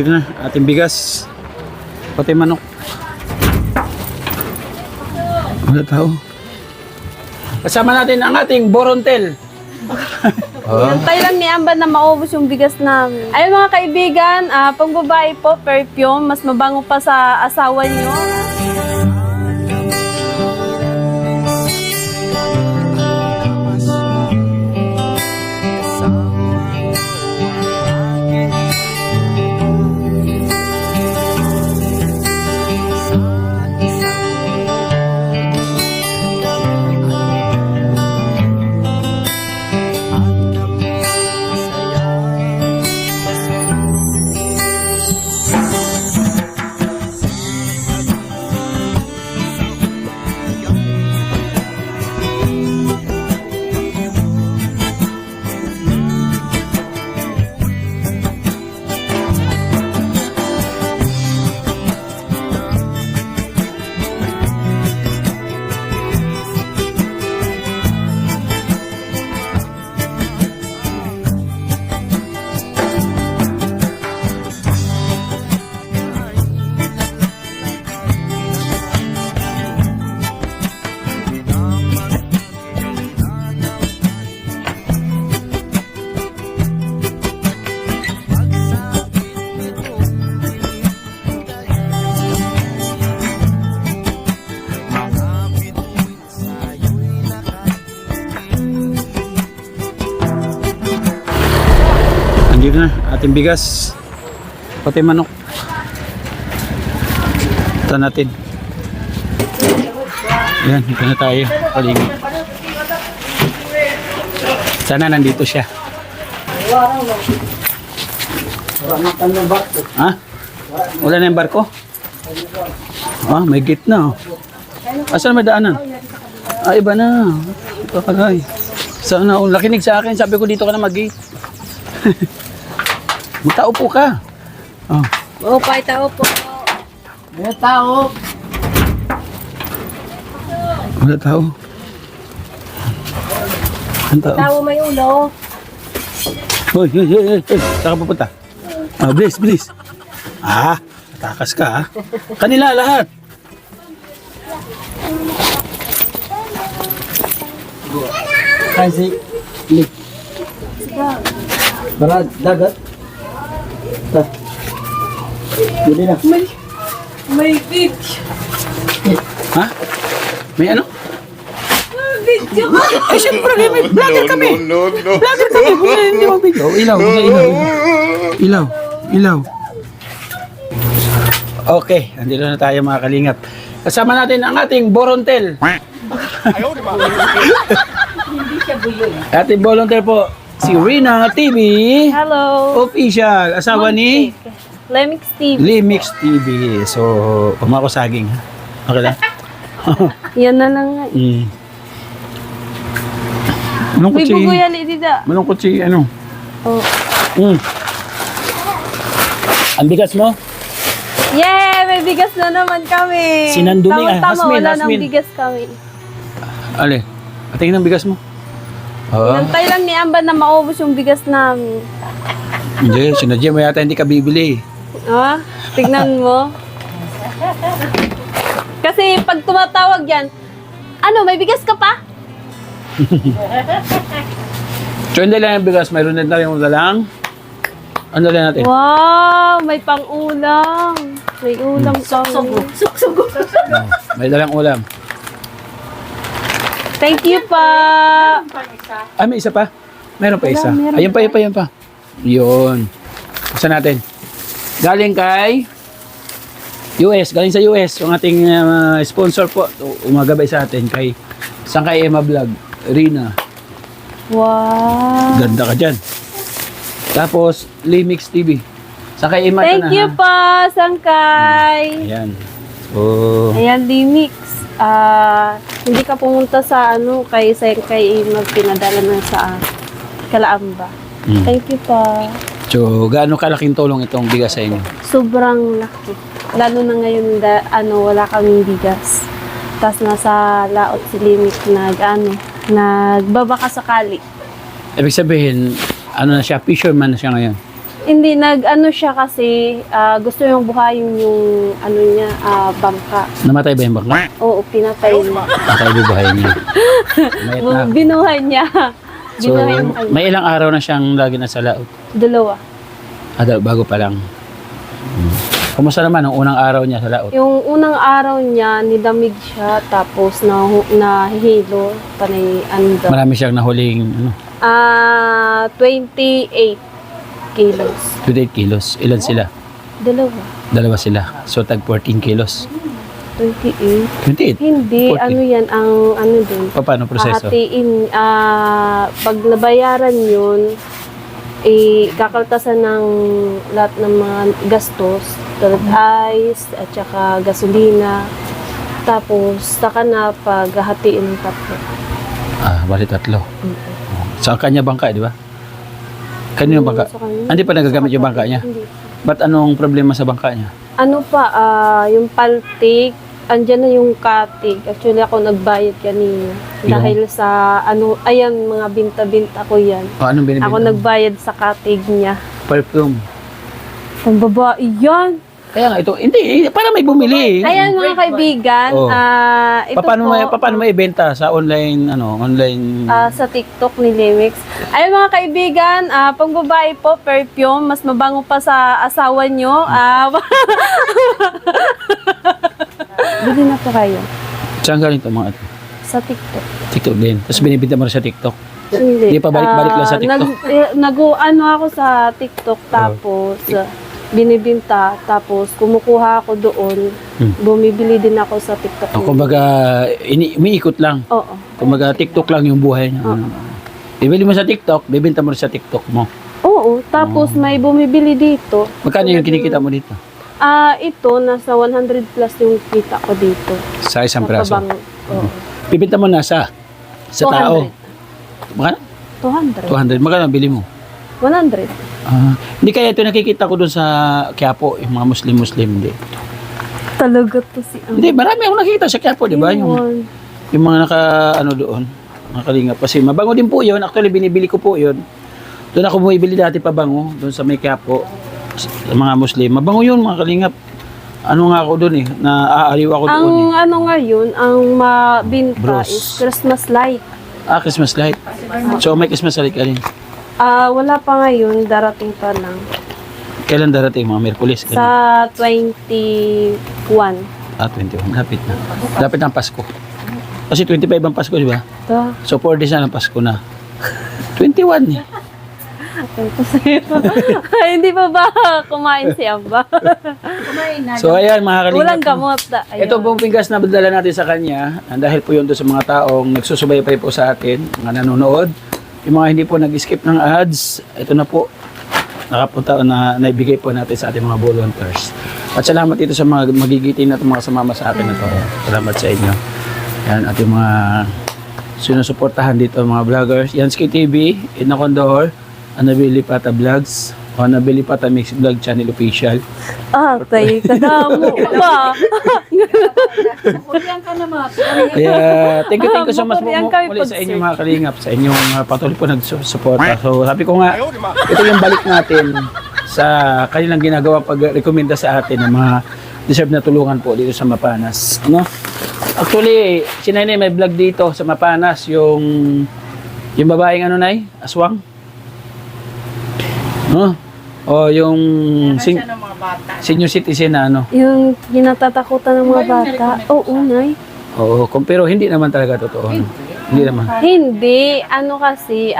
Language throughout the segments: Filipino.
Andito na ating bigas. Pati manok. Wala tao. Kasama natin ang ating borontel. Hintay lang ni Amba na maubos yung bigas namin. Ayun mga kaibigan, pag babae po, perfume, mas mabango pa sa asawa niyo. Andito na ating bigas. Pati manok. Ito natin. Ayan, ito na tayo. Paligid. Sana nandito siya. Ha? Wala na yung barko? Ah, may gate na. Asan may daanan? Ah, iba na. Ito kagay. Sana, nakinig sa akin. Sabi ko dito ka na mag-gate. Magtaupo ka. Oh. Oo, pa tao po. May tao. Wala tao. Ang tao. Tao may ulo. Hoy, hoy, hoy, hoy. Saan ka pupunta? Ah, bilis, bilis. Ah, takas ka ha. Kanila lahat. Kasi, lik. Para dagat. Ta. Hindi na. May video. Ha? May ano? Video ka. Ay, siyempre, may vlogger kami. Vlogger kami. Hindi mo video. Ilaw, ilaw. Ilaw, ilaw. Okay, andito na tayo mga kalingap. Kasama natin ang ating borontel. Ating borontel po, si Rina TV. Hello. Official. Asawa ni Lemix TV. Limix TV. So, pumako saging. Okay lang? Yan na lang nga. Malungkot May si... buguyali dito. Malungkot si ano? Oh. Ang bigas mo? Yeah! May bigas na naman kami. Sinandumi, Tama-tama, Hasmin, wala nang Hasmin. bigas kami. Ale, patingin ang bigas mo. Oo. Hintay lang ni Amba na maubos yung bigas namin. Hindi, sinadya mo yata hindi ka bibili. Ah, tignan mo. Kasi pag tumatawag yan, ano, may bigas ka pa? So, hindi lang yung bigas. Mayroon din tayong dalang. Ano lang natin? Wow, may pang-ulam. May ulam kami. Suksugo. May dalang ulam. Thank you pa. Ah, may isa pa? Meron pa isa. meron Ayun pa, ayun pa. Yun. Isa natin. Galing kay US. Galing sa US. Ang ating sponsor po. Umagabay sa atin kay Sangkay Emma Vlog. Rina. Wow. Ganda ka dyan. Tapos, Limix TV. Sangkay Emma. Thank you pa, Sangkay. Ayan. So, Ayan, Limix. Hindi ka pumunta sa ano, kay Sangkay magpinadala na sa Kalaamba. Thank you pa. so gaano kalaking tulong itong bigas sa inyo? Sobrang laki. Lalo na ngayon, wala kaming bigas. Tapos nasa laot si Limix nagbabaka sakali. Ibig sabihin, ano na siya, fisherman na siya ngayon. Hindi, nag-ano siya kasi, gusto niyang buhayin yung, ano niya, bangka. Namatay ba yung bangka? Oo, pinatay niya. Patay bubuhayin niya. Mayat na. Binuhay niya. So, Binuhay yung ano, may ilang araw na siyang lagi nasa laot. 2. Bago pa lang. Kumusta naman ang unang araw niya sa laot? Yung unang araw niya, nidamig siya, tapos nahihilo, panay, ano. Marami siyang nahuling 28 kilos. 28 kilos. Ilan sila? 2. Dalawa sila. So, tag 14 kilos. 28? 28? Hindi, 40. ano yan, ang ano dun. Paano proseso? Hahatiin, pag nabayaran yun, kakaltasan ng lahat ng mga gastos, tulad ice, at saka gasolina. Tapos, saka na paghahatiin ng tatlo. Bali 3. Sa kanya bangka, di ba? Kanino bangka? Sa kanya. Hindi pa nagagamit yung bangka niya? Hindi. Ba't anong problema sa bangka niya? Ano pa, yung paltik, andyan na yung katig. Actually, ako nagbayad kanina. Yung? Dahil sa, ayan, mga binta-binta ko yan. Anong binibenta? Ako nagbayad sa katig niya. Perfume. Ang babae yan. Kaya nga ito, hindi, para may bumili. Ayan mga kaibigan, Oh. ito Paano mo ibenta sa online, online? sa TikTok ni Limix. Ayun mga kaibigan, pang babae po, perfume, mas mabango pa sa asawa nyo. Bili na to kayo. Saan galing ito mga ito? Sa TikTok. TikTok din. Tapos binibenta mo rin sa TikTok. Hindi. Hindi pa balik-balik lang sa TikTok. Ano ako sa TikTok, tapos binibinta, tapos kumukuha ako doon. Bumibili din ako sa TikTok. Kumbaga, umiikot lang. Oo. Kumbaga, TikTok lang yung buhay niya. Bibili mo sa TikTok, bibenta mo rin sa TikTok mo. Oo, tapos may bumibili dito. Magkano yung kinikita mo dito? Ito, nasa 100 plus yung kita ko dito. Sa isang praso. Pabango. Oo. Bibenta mo na sa tao. 200. Magkano? 200. 200. Magkano bili mo? 100. Hindi kaya ito nakikita ko doon sa Quiapo, yung mga Muslim, hindi. Talaga to si Hindi, marami akong nakikita sa Quiapo, di ba? Yung mga doon, nakalingap. Kasi mabango din po yun. Actually, binibili ko po yun. Doon ako bumibili dati pabango, doon sa may Quiapo, sa mga Muslim. Mabango yun, mga kalingap. Ano nga ako doon naaaliw ako doon Ang ngayon, ang mabinta Bros. is Christmas light. Christmas light. So, may Christmas light ka rin. Wala pa ngayon, darating pa lang. Kailan darating, mga Merkulis? Sa 21. 21. Lapit na. Lapit na ang Pasko. Kasi 25 ang Pasko, di ba? Ito. So, 4 days na ang Pasko na. 21 eh. Ito sa'yo. Hindi pa ba kumain si Amba? So, ayan, mga kalingap. Walang gamot. Ayun. Ito pong pinggas na dala natin sa kanya, dahil po yun doon sa mga taong nagsusubaybay po sa atin, mga nanonood. Yung mga hindi po nag-skip ng ads, ito na po, nakapunta na naibigay po natin sa ating mga volunteers. At salamat dito sa mga magigiting na mga sumama sa akin na to. Salamat sa inyo. Yan, at yung mga sinusuportahan dito, mga vloggers. Yansky TV, Edna Condor, Anabili Pata Vlogs, o Anabili Pata Mix Vlog Channel Official. Tayo kadamo ba? Kaya, thank you so much Mapurihan kami muli sa pag-search. inyong mga kalingap, sa inyong patuloy po nagsusuporta. So, sabi ko nga, ito yung balik natin sa kanilang ginagawa pag-rekomenda sa atin ng mga deserve na tulungan po dito sa Mapanas. Ano? Actually, si Nanay may vlog dito sa Mapanas, yung babaeng Nay? Aswang? No? O yung senior citizen na Yung kinatatakutan ng mga bata. Oo, Nay. Oo, pero hindi naman talaga totoo. Hindi naman. Hindi. Kasi,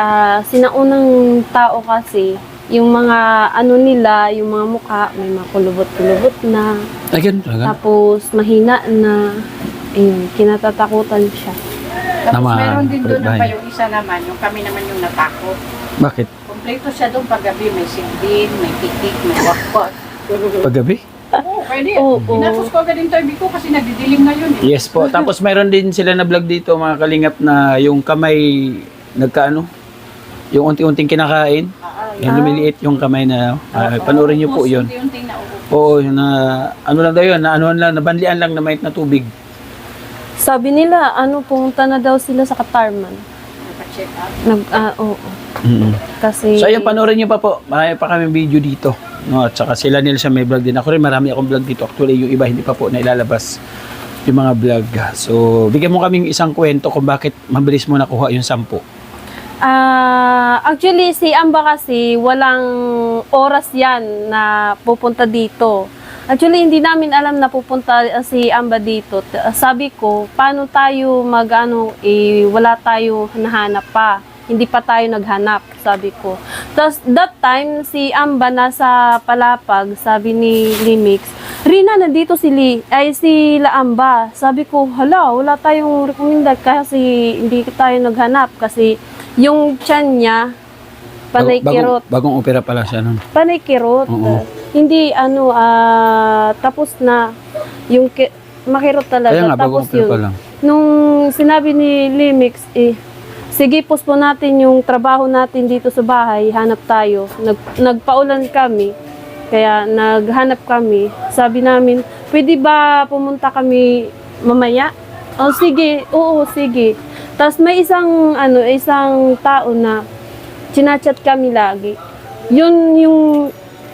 sinaunang tao kasi, yung mga nila, yung mga mukha, may mga kulubot-kulubot na. Ay, ganun talaga. Tapos, mahina na. Ayun, kinatatakutan siya. Tapos Naman, meron din doon bahay. pa yung isa naman, yung kami naman yung natakot. Bakit? Kompleto siya doon paggabi, may sindin, may titik, may wakwas. Paggabi? Oo, pwede. Oo. Inapos ko agad yung interview ko kasi nagdidilim na yun eh. Yes po. Tapos mayroon din sila na vlog dito, mga kalingap, na yung kamay yung unti-unting kinakain. Yung lumiliit yung kamay na, panoorin niyo po yun. Unti-unting nauupo. Oo, yun na, lang daw yun, nabanlian lang na mait na tubig. Sabi nila, pumunta na daw sila sa Katarman. Nagpa-check up. Oo. Kasi So ayun, panoorin nyo pa po. Marami pa kami video dito. No, at saka sila nila siya may vlog din. Ako rin marami akong vlog dito. Actually, yung iba hindi pa po nailalabas yung mga vlog. So, bigyan mo kaming isang kwento kung bakit mabilis mo nakuha yung 10. Actually, si Amba kasi walang oras yan na pupunta dito. Actually, hindi namin alam na pupunta si Amba dito. Sabi ko, paano tayo wala tayo nahanap pa. Hindi pa tayo naghanap, sabi ko. Tapos, that time, si Amba nasa Palapag, sabi ni Limix, Rina, nandito si La Amba. Sabi ko, hala, wala tayong recommended kasi hindi tayo naghanap. Kasi yung tiyan niya, panay kirot. Bagong opera pala siya nun. Panay kirot. Oo. Hindi, tapos na. Yung makirot talaga. Kaya nga, bagong Tapos opera pa lang. nung sinabi ni Limix, sige, postpone natin yung trabaho natin dito sa bahay, hanap tayo. Nagpaulan kami, kaya naghanap kami. Sabi namin, pwede ba pumunta kami mamaya? Oh, sige, oo, sige. Tapos may isang tao na chinachat kami lagi. Yun yung,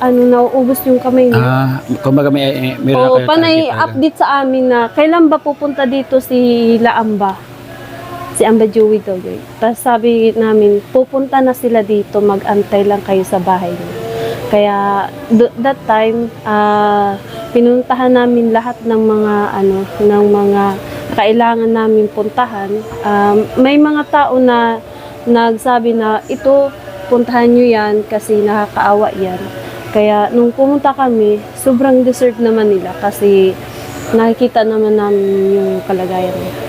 nauubos yung kamay niya. Kumbaga may Oo, panay update sa amin na kailan ba pupunta dito si La Amba? Si Amba Joey Dogoy. Tapos sabi namin, pupunta na sila dito, mag-antay lang kayo sa bahay niyo. Kaya that time, pinuntahan namin lahat ng mga kailangan namin puntahan. May mga tao na nagsabi na ito, puntahan nyo yan kasi nakakaawa yan. Kaya nung pumunta kami, sobrang deserve naman nila kasi nakikita naman namin yung kalagayan nila.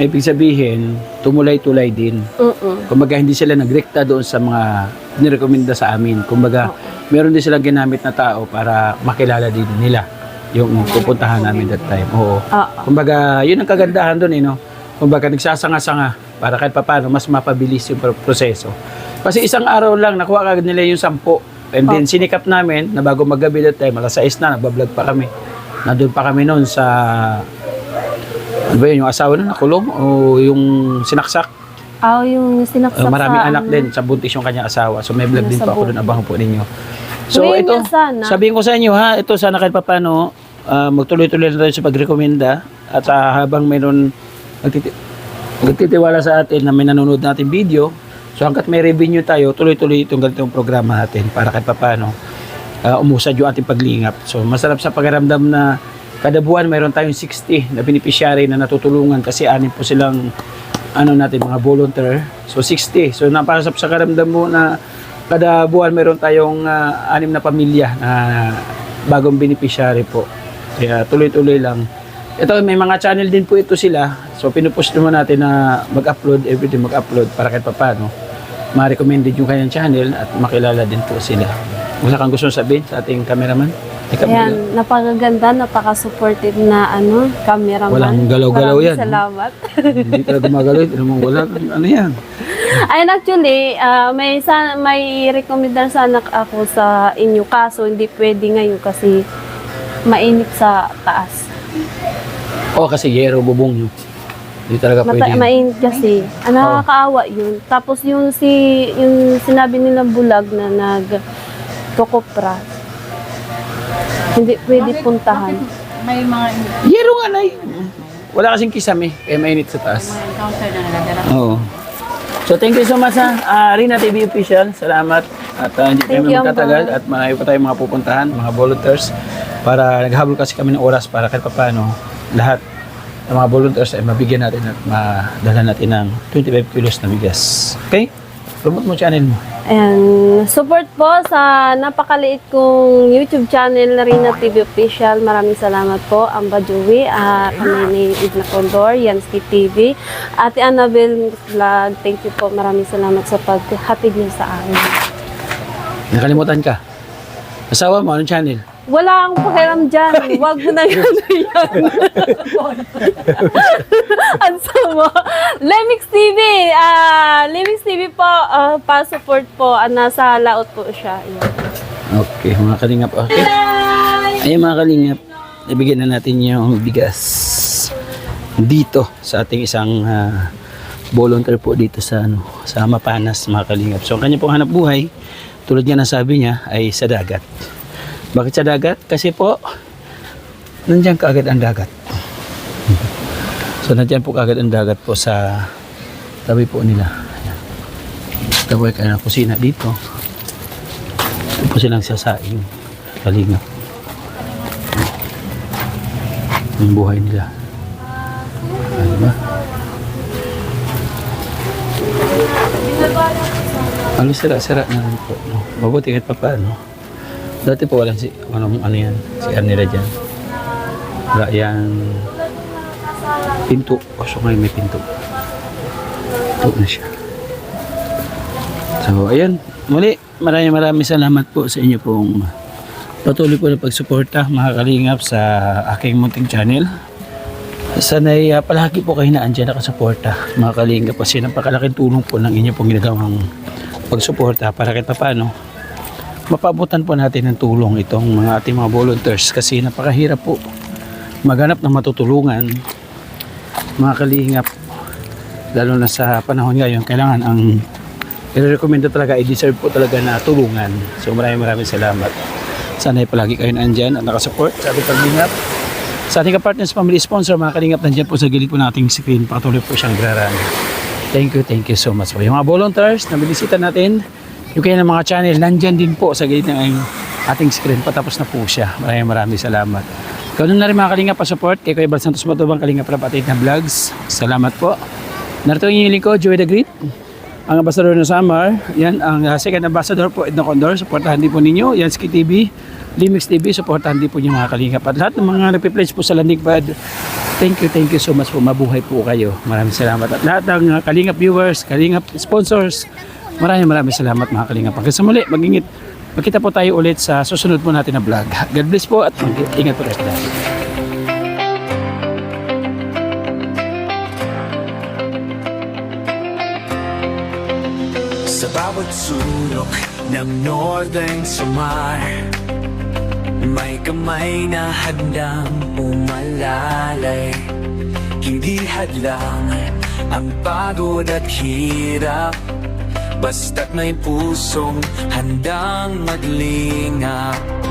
Ibig sabihin, tumulay-tulay din. Kumbaga, hindi sila nagrekta doon sa mga nirekomenda sa amin. Kumbaga, meron din silang ginamit na tao para makilala din nila yung pupuntahan namin that time. Oo. Kumbaga, yun ang kagandahan doon, no? Kumbaga, nagsasanga-sanga para kahit paano mas mapabilis yung proseso. Kasi isang araw lang, nakuha kagad nila yung 10. And then, sinikap namin na bago maggabi that time, alas 6 na, nagbablog pa kami. Nandun pa kami noon sa... Ano ba yun, yung asawa na nakulong o yung sinaksak? Yung sinaksak Maraming sa anak din, sa buntis yung kanyang asawa. So may vlog din pa ako doon, abangan po ninyo. So Ngayon ito, nga sana. sabihin ko sa inyo ha, ito sana kahit paano, magtuloy-tuloy na tayo sa pagrekomenda at habang mayroon nagtitiwala sa atin na may nanonood natin video, so hanggat may revenue tayo, tuloy-tuloy itong ganitong programa natin para kahit paano umusad yung ating paglingap. So masarap sa pakiramdam na kada buwan mayroon tayong 60 na beneficiary na natutulungan kasi 6 po silang mga volunteer. So 60. So napakasap sa karamdam mo na kada buwan mayroon tayong 6 na pamilya na bagong beneficiary po. Kaya tuloy-tuloy lang. Ito may mga channel din po ito sila. So pinupush naman natin na mag-upload, everyday mag-upload para kahit paano ma-recommended yung kanyang channel at makilala din po sila. Wala kang gusto sabihin sa ating cameraman? Ayan, napakaganda, napaka-supportive na cameraman. Walang galaw-galaw yan. Salamat. Hindi talaga gumagalaw. Wala. Ano yan? Ayun, actually, may recommendar sana ako sa inyo. Kaso, hindi pwede ngayon kasi mainit sa taas. Kasi yero bubong yun. Hindi talaga pwede. Mainit kasi. Nakakaawa yun. Tapos yung sinabi nilang bulag na nag-kokopra, hindi pwede puntahan. May mga Yero nga na wala kasing kisame. Kaya mainit sa taas. encounter na nagdadala. Oo. So thank you so much Rina TV Official. Salamat. At hindi Thank kami you, magtatagal. Amba. At marami pa tayong mga pupuntahan, mga volunteers. Para naghabol kasi kami ng oras para kahit paano lahat ng mga volunteers ay mabigyan natin at madala natin ng 25 kilos na bigas. Okay? Promote mo channel mo. Ayan, support po sa napakaliit kong YouTube channel, Rina TV Official. Maraming salamat po, Amba Joey, kami ni Idna Condor, Yansky TV, Ate Annabel Vlog. Thank you po, maraming salamat sa paghatid niyo sa amin. Nakalimutan ka. Asawa mo, anong channel? Wala akong pakialam dyan. Huwag mo na yan. Ang sama. Lemix TV. Lemix TV po, pa-support po. Nasa laot po siya. Ayan. Okay, mga kalingap. Okay. Ayun mga kalingap, ibigyan na natin yung bigas dito sa ating isang volunteer po dito sa sa Mapanas, mga kalingap. So ang kanya pong hanap buhay, tulad nga ng sabi niya, ay sa dagat. Bakit sa dagat? Kasi po nandiyan kaagad ang dagat. So nandiyan po kaagad ang dagat po sa tabi po nila. Ayan. Tabi ka na kusina dito. Ito po silang sasaing, kalingap. Ang buhay nila. Diba? Halos sira-sira na rin po. No? Mabuti kahit pa paano. Dati po walang ano yan, si nila dyan. Wala yan pinto. So ngayon may pinto. Ito na siya. So ayan, muli maraming salamat po sa inyo pong patuloy po na pagsuporta, mga kalingap, sa aking munting channel. Sana'y palagi po kayo na andyan nakasuporta, mga kalingap, kasi napakalaking tulong po ng inyo pong ginagawang pagsuporta para kahit paano mapabutan po natin ng tulong itong mga ating mga volunteers, kasi napakahirap po maghanap ng matutulungan, mga kalingap, lalo na sa panahon ngayon. Kailangan ang i-recommend talaga, i-deserve po talaga na tulungan. So maraming salamat. Sana'y palagi kayo nandyan at nakasupport sa ating kalingap. Sa ating partners, family sponsor, mga kalingap, nandyan po sa gilid po nating screen. Patuloy po siyang graran. Thank you so much po. Yung mga volunteers na binisita natin, yung kaya ng mga channel, nandyan din po sa gilid ng ating screen. Patapos na po siya. Maraming salamat. Ganoon na rin, mga kalingap, pa-support kay Kuya Bal Santos Matubang, Kalingap Rap at na Vlogs. Salamat po. Narito yung inyong lingkod, Joey the Great, ang ambassador ng Samar. Yan ang second ambassador po, Edna Condor. Supportahan din po ninyo. Yan, Ski TV, Limix TV, supportahan din po niyo, mga kalingap. At lahat ng mga nagpe-pledge po sa Landing Pad, thank you so much po. Mabuhay po kayo. Maraming salamat. At lahat ng kalingap viewers, kalingap sponsors, maraming salamat, mga kalingap. Hanggang sa muli, mag-ingit. Magkita po tayo ulit sa susunod po natin na vlog. God bless po at ingat po tayo. Sa bawat sulok ng Northern Samar, may kamay na handang umalalay. Hindi hadlang ang pagod at hirap, basta't may pusong handang maglingap.